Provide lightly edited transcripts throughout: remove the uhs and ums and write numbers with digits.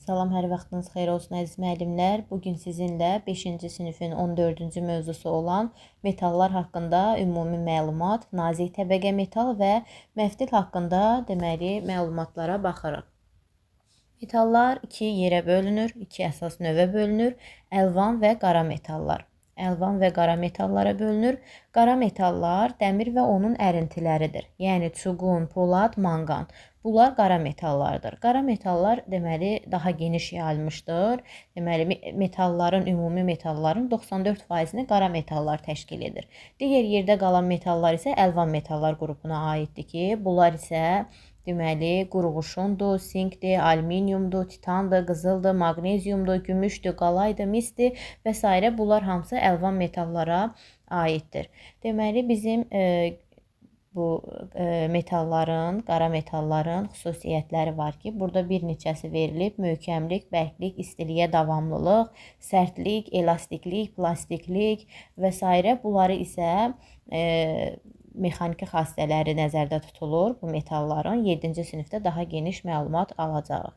Salam, hər vaxtınız xeyir olsun əziz müəllimlər. Bugün sizinlə 5-ci sinifin 14-cü mövzusu olan metallar haqqında ümumi məlumat, nazik təbəqə metal və məftil haqqında məlumatlara baxırıq. Metallar iki yerə bölünür, iki əsas növə bölünür: əlvan və qara metallar. Əlvan və qara metallara bölünür. Qara metallar dəmir və onun ərintiləridir. Yəni çuqun, polad, manqan. Bunlar qara metallardır. Qara metallar daha geniş yayılmışdır. Metalların, ümumi metalların 94%-ni qara metallar təşkil edir. Digər yerdə qalan metallar isə əlvan metallar qrupuna aiddir ki, bunlar isə qurğuşundur, sinkdir, alüminiumdur, titandır, qızıldır, maqneziumdur, gümüşdür, qalaydır, misdir və s. Bunlar hamısı əlvan metallara aiddir. Bizim bu metalların, qara metalların xüsusiyyətləri var ki, burada bir neçəsi verilib: möhkəmlik, bərklik, istiliyə davamlılıq, sərtlik, elastiklik, plastiklik və s. Bunları isə mexaniki xassələri nəzərdə tutulur. Bu metalların 7-ci sinifdə daha geniş məlumat alacağıq.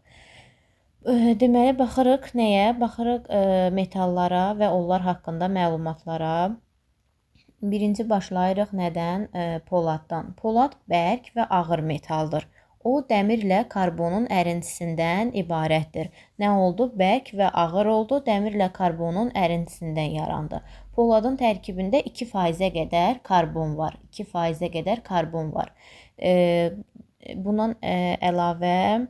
Baxırıq nəyə? Baxırıq metallara və onlar haqqında məlumatlara. Birinci başlayırıq nədən? Poladdan. Polad bərk və ağır metaldır. O, dəmirlə karbonun ərintisindən ibarətdir. Nə oldu? Bərk və ağır oldu. Dəmirlə karbonun ərintisindən yarandı. Poladın tərkibində 2%-ə qədər karbon var. 2%-ə qədər karbon var. Bundan əlavə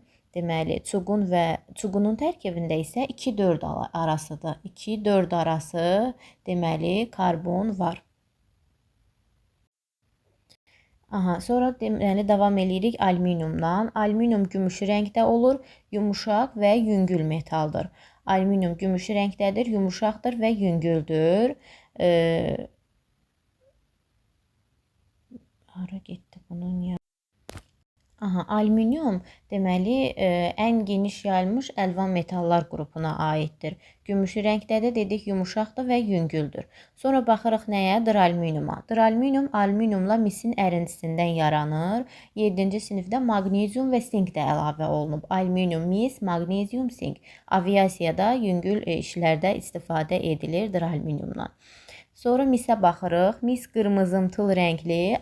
çuqunun tərkibində isə 2-4 arasıdır. 2-4 arası karbon var. Sonra davam edirik alüminiumdan. Alüminium gümüşü rəngdə olur, yumuşaq və yüngül metaldır. Alüminium gümüşü rəngdədir, yumuşaqdır və yüngüldür. Hara getdi bunun ya? Alüminium ən geniş yayılmış əlvan metallar qrupuna aiddir. Gümüşü rəngdədir, dedik, yumuşaqdır və yüngüldür. Sonra baxırıq nəyə? Dralüminiuma. Dralüminium alüminiumla misin ərintisindən yaranır. 7-ci sinifdə maqnezium və sink də əlavə olunub. Alüminium, mis, maqnezium, sink. Aviasiyada, yüngül işlərdə istifadə edilir dralüminiumdan. Sonra misə baxırıq. Mis qırmızımtıl rəngli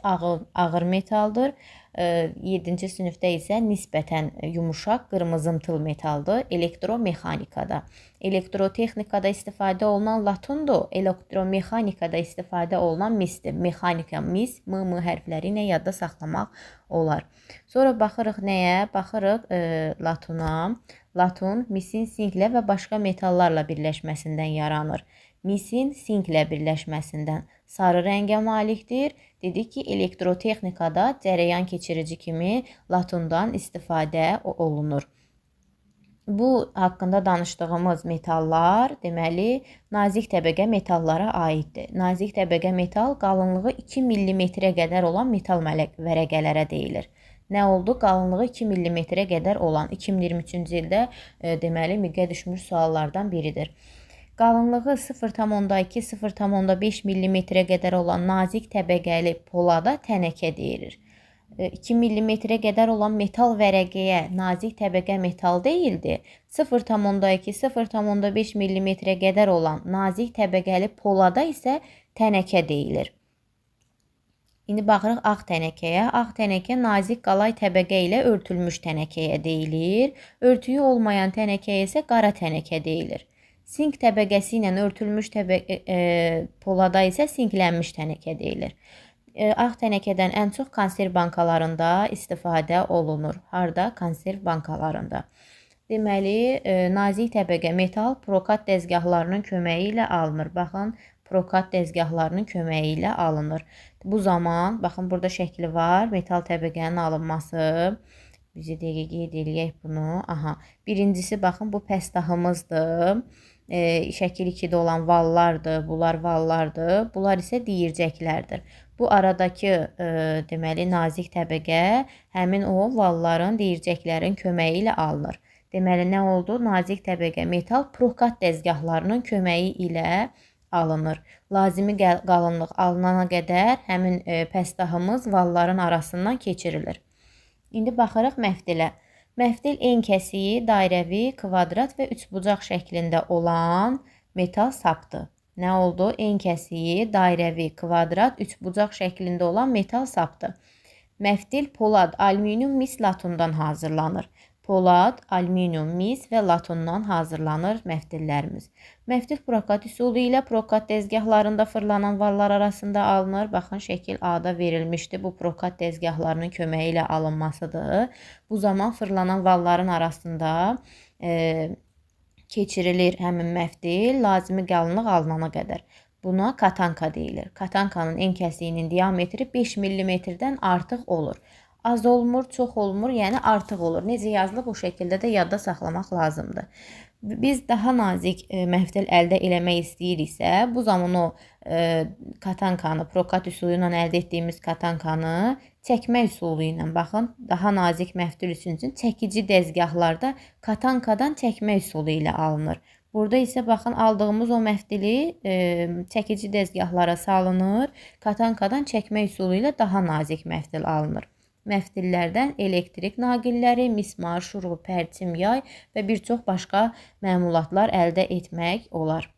ağır metaldır. 7-ci sinifdə isə nisbətən yumuşaq qırmızımtıl metaldır. Elektromexanikada. Elektrotexnikada istifadə olunan latundur. Elektromexanikada istifadə olunan misdir. Mexanika, mis, m hərfləri ilə yadda saxlamaq olar. Sonra baxırıq nəyə? Baxırıq latuna. Latun misin sinklə və başqa metallarla birləşməsindən yaranır. Misin sinklə birləşməsindən sarı rəngə malikdir. Dedik ki, elektrotexnikada cərəyan keçirici kimi latundan istifadə olunur. Bu haqqında danışdığımız metallar nazik təbəqə metallara aiddir. Nazik təbəqə metal qalınlığı 2 mm-ə qədər olan metal vərəqələrə deyilir. Nə oldu? Qalınlığı 2 mm-ə qədər olan 2023-cü ildə miqə düşmüş suallardan biridir. Qalınlığı 0,2-0,5 mm-ə qədər olan nazik təbəqəli polada tənəkə deyilir. 2 mm-ə qədər olan metal vərəqəyə nazik təbəqə metal deyildi. 0,2-0,5 mm-ə qədər olan nazik təbəqəli polada isə tənəkə deyilir. İndi baxırıq ağ tənəkəyə. Ağ tənəkə nazik qalay təbəqə ilə örtülmüş tənəkəyə deyilir. Örtüyü olmayan tənəkəyə isə qara tənəkə deyilir. Sink təbəqəsi ilə örtülmüş polada isə sinklənmiş tənəkə deyilir. Ağ tənəkədən ən çox konserv bankalarında istifadə olunur. Harda? Konserv bankalarında. Nazik təbəqə metal prokat dəzgahlarının köməyi ilə alınır. Baxın, prokat dəzgahlarının köməyi ilə alınır. Bu zaman, baxın, burada şəkli var. Metal təbəqənin alınması. Bizi dəqiq qeyd eləyək bunu. Birincisi, baxın, bu pəstahımızdır. Şəkil 2-də olan vallardır. Bunlar vallardır. Bunlar isə diyircəklərdir. Bu aradakı nazik təbəqə həmin o valların, diyircəklərin köməyi ilə alınır. Nə oldu? Nazik təbəqə metal prokat dəzgahlarının köməyi ilə alınır. Lazımi qalınlıq alınana qədər həmin pəstahımız valların arasından keçirilir. İndi baxırıq məftilə. Məftil en kəsiyi, dairəvi, kvadrat və üçbucaq şəklində olan metal sapdır. Nə oldu? En kəsiyi, dairəvi, kvadrat, üçbucaq şəklində olan metal sapdır. Məftil polad, alüminium, mis, latundan hazırlanır. Polad, alüminium, mis və latundan hazırlanır məftillərimiz. Məftil prokat üsulu ilə prokat dəzgahlarında fırlanan vallar arasında alınır. Baxın, şəkil A-da verilmişdir. Bu prokat dəzgahlarının köməyi ilə alınmasıdır. Bu zaman fırlanan valların arasında keçirilir həmin məftil lazımi qalınlıq alınana qədər. Buna katanka deyilir. Katankanın en kəsiyinin diametri 5 mm-dən artıq olur. Az olmur, çox olmur, yəni artıq olur. Necə yazılıb o şəkildə də yadda saxlamaq lazımdır. Biz daha nazik məftil əldə eləmək istəyiriksə, bu zaman o katankanı, prokat üsulu ilə əldə etdiyimiz katankanı çəkmə üsulu ilə, baxın, daha nazik məftil üçün çəkici dəzgahlarda katankadan çəkmə üsulu ilə alınır. Burada isə baxın, aldığımız o məftili çəkici dəzgahlara salınır, katankadan çəkmə üsulu ilə daha nazik məftil alınır. Məftillərdən elektrik naqilləri, mismar, şurğu, pərçim, yay və bir çox başqa məmulatlar əldə etmək olar.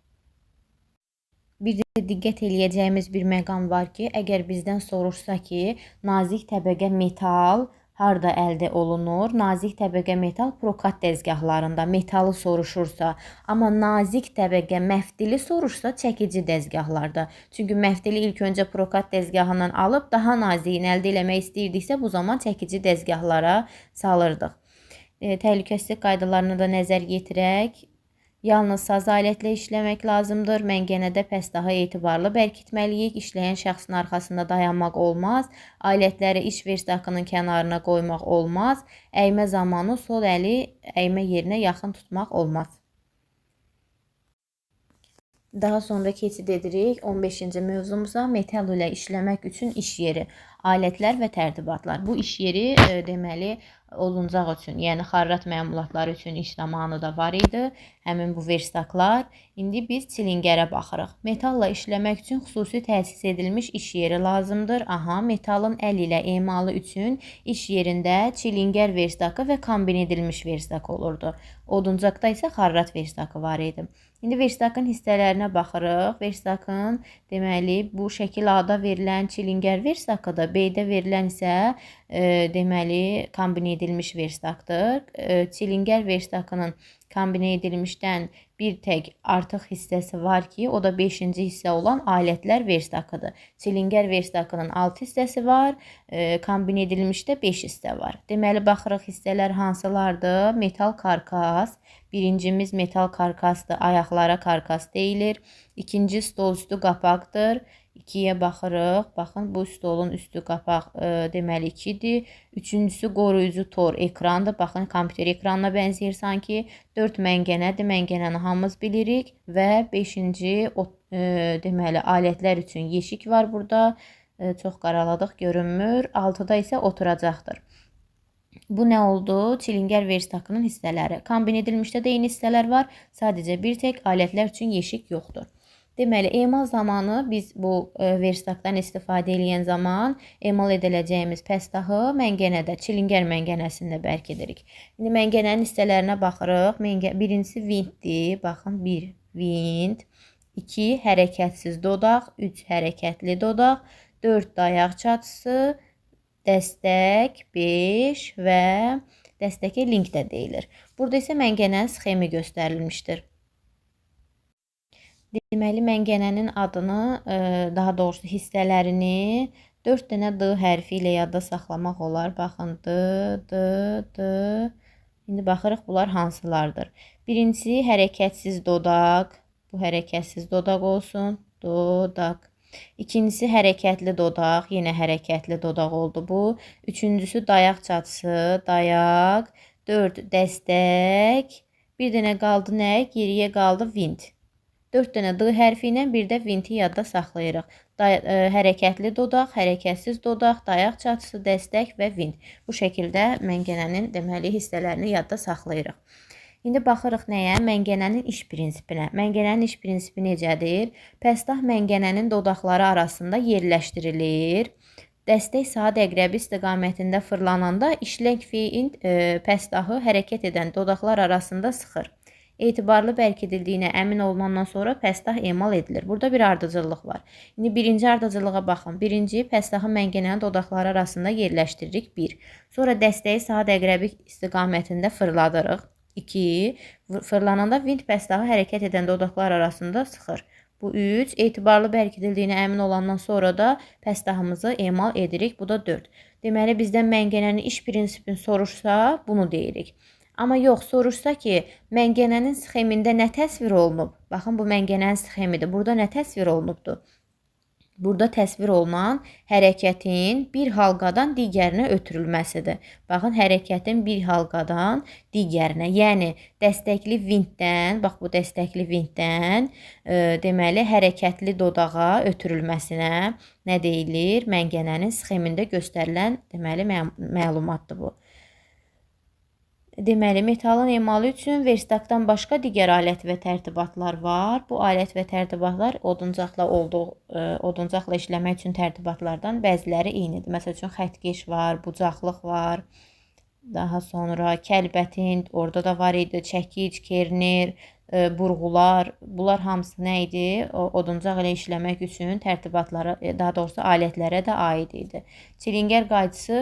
Bir də diqqət eləyəcəyimiz bir məqam var ki, əgər bizdən soruşsa ki, nazik təbəqə metal harda əldə olunur? Nazik təbəqə metal prokat dəzgahlarında metalı soruşursa, amma nazik təbəqə məftili soruşsa çəkici dəzgahlarda. Çünki məftili ilk öncə prokat dəzgahından alıb daha naziyini əldə eləmək istəyirdiksə, bu zaman çəkici dəzgahlara salırdıq. Təhlükəsizlik qaydalarına da nəzər yetirək. Yalnız saz alətlə işləmək lazımdır. Məngənədə pəs daha etibarlı bərkitməliyik. İşləyən şəxsin arxasında dayanmaq olmaz. Alətləri iş versakının kənarına qoymaq olmaz. Əymə zamanı sol əli əymə yerinə yaxın tutmaq olmaz. Daha sonra keçid edirik 15-ci mövzumuza, metal ilə işləmək üçün iş yeri, alətlər və tərtibatlar. Bu iş yeri deməli oluncaq üçün, yəni xarrat məmulatları üçün iş zamanı da var idi. Həmin bu versaklar. İndi biz çilingərə baxırıq. Metalla işləmək üçün xüsusi təsis edilmiş iş yeri lazımdır. Aha, metalın əl ilə emalı üçün iş yerində çilingər versakı və kombin edilmiş versak olurdu. Oduncaqda isə xarrat versakı var idi. İndi versakın hissələrinə baxırıq. Versakın deməli bu şəkil A-da verilən çilingər versakıdır. B-də verilən isə deməli kombin edilmiş versakdır. Çilingər versakının kombinə edilmişdən bir tək artıq hissəsi var ki, o da 5-ci hissə olan alətlər versakıdır. Çilingər versakının 6 hissəsi var, kombinə edilmişdə 5 hissə var. Deməli, baxırıq hissələr hansılardır? Metal karkas. Birincimiz metal karkasdır, ayaqlara karkas deyilir. İkinci stol üstü qapaqdır. 2-yə baxırıq. Baxın, bu stolun üstü qapaq deməli 2-dir. Üçüncüsü qoruyucu tor ekrandır. Baxın, kompüter ekranına bənzəyir sanki. 4 məngənədir. Məngənəni hamımız bilirik. Və 5-ci deməli alətlər üçün yeşik var burada. Çox qaraladıq, görünmür. 6-da isə oturacaqdır. Bu nə oldu? Çilingər versakının hissələri. Kombin edilmişdə də eyni hissələr var. Sadəcə bir tək alətlər üçün yeşik yoxdur. Deməli, emal zamanı biz bu versakdan istifadə edən zaman emal ediləcəyimiz pəstahı məngənədə, çilingər məngənəsində bərk edirik. İndi məngənənin hissələrinə baxırıq. Birincisi vintdir. Baxın, 1 vint, 2 hərəkətsiz dodaq, 3 hərəkətli dodaq, 4 dayaq çatısı, dəstək, 5 və dəstəkə link də deyilir. Burada isə məngənənin sxemi göstərilmişdir. Deməli, məngənənin adını, daha doğrusu hissələrini 4 dənə D hərfi ilə yadda saxlamaq olar. Baxın, D. İndi baxırıq, bunlar hansılardır. Birincisi, hərəkətsiz dodaq. Bu hərəkətsiz dodaq olsun. Dodaq. İkincisi, hərəkətli dodaq. Yenə hərəkətli dodaq oldu bu. Üçüncüsü, dayaq çatısı. Dayaq. 4, dəstək. Bir dənə qaldı nə? Geriyə qaldı vint. 4 dənə D hərfi ilə bir də vinti yadda saxlayırıq. Hərəkətli dodaq, hərəkətsiz dodaq, dayaq çatısı, dəstək və vint. Bu şəkildə məngənənin deməli hissələrini yadda saxlayırıq. İndi baxırıq nəyə? Məngənənin iş prinsipinə. Məngənənin iş prinsipi necədir? Pəstah məngənənin dodaqları arasında yerləşdirilir. Dəstək saat əqrəbi istiqamətində fırlananda işlək fein pəstahı hərəkət edən dodaqlar arasında sıxır. Etibarlı bərkidildiyinə əmin olunandan sonra pəstah emal edilir. Burada bir ardıcıllıq var. İndi birinci ardıcılığa baxın. Birinci, pəstahı məngənənin dodaqları arasında yerləşdiririk. 1. Sonra dəstəyi saat əqrəbi istiqamətində fırladırıq. 2. Fırlananda vint pəstahı hərəkət edən dodaqlar arasında sıxır. Bu 3. Etibarlı bərkidildiyinə əmin olandan sonra da pəstahımızı emal edirik. Bu da 4. Deməli, bizdən məngənənin iş prinsipini soruşsa, bunu deyirik. Amma yox, soruşsa ki, məngənənin sxemində nə təsvir olunub? Baxın, bu məngənənin sxemidir. Burada nə təsvir olunubdur? Burada təsvir olunan hərəkətin bir halqadan digərinə ötürülməsidir. Baxın, hərəkətin bir halqadan digərinə, yəni dəstəkli vintdən, bax bu dəstəkli vintdən deməli hərəkətli dodağa ötürülməsinə nə deyilir? Məngənənin sxemində göstərilən deməli məlumatdır bu. Deməli, metalın emalı üçün Verstaqdan başqa digər alət və tərtibatlar var. Bu alət və tərtibatlar oduncaqla işləmək üçün tərtibatlardan bəziləri eynidir. Məsəl üçün, xəttkeş var, bucaqlıq var. Daha sonra kəlbətin, orada da var idi, çəkic, kerner, burğular. Bunlar hamısı nə idi? Oduncaq ilə işləmək üçün tərtibatlara, daha doğrusu alətlərə də aid idi. Çilingər qayçısı,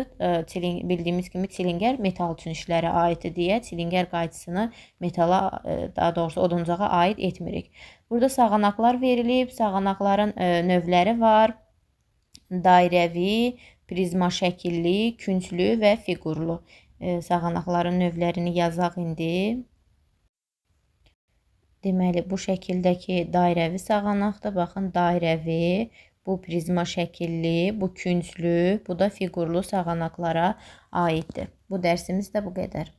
bildiyimiz kimi çilingər metal üçün işlərə aiddir deyə çilingər qayçısını metala, daha doğrusu oduncağa aid etmirik. Burada sağanaqlar verilib, sağanaqların növləri var. Dairəvi, prizma şəkilli, künclü və fiqurlu. Sağanaqların növlərini yazaq indi. Deməli, bu şəkildəki dairəvi sağanaqdır. Baxın, dairəvi, bu prizma şəkilli, bu künclü, bu da fiqurlu sağanaqlara aiddir. Bu dərsimiz də bu qədər.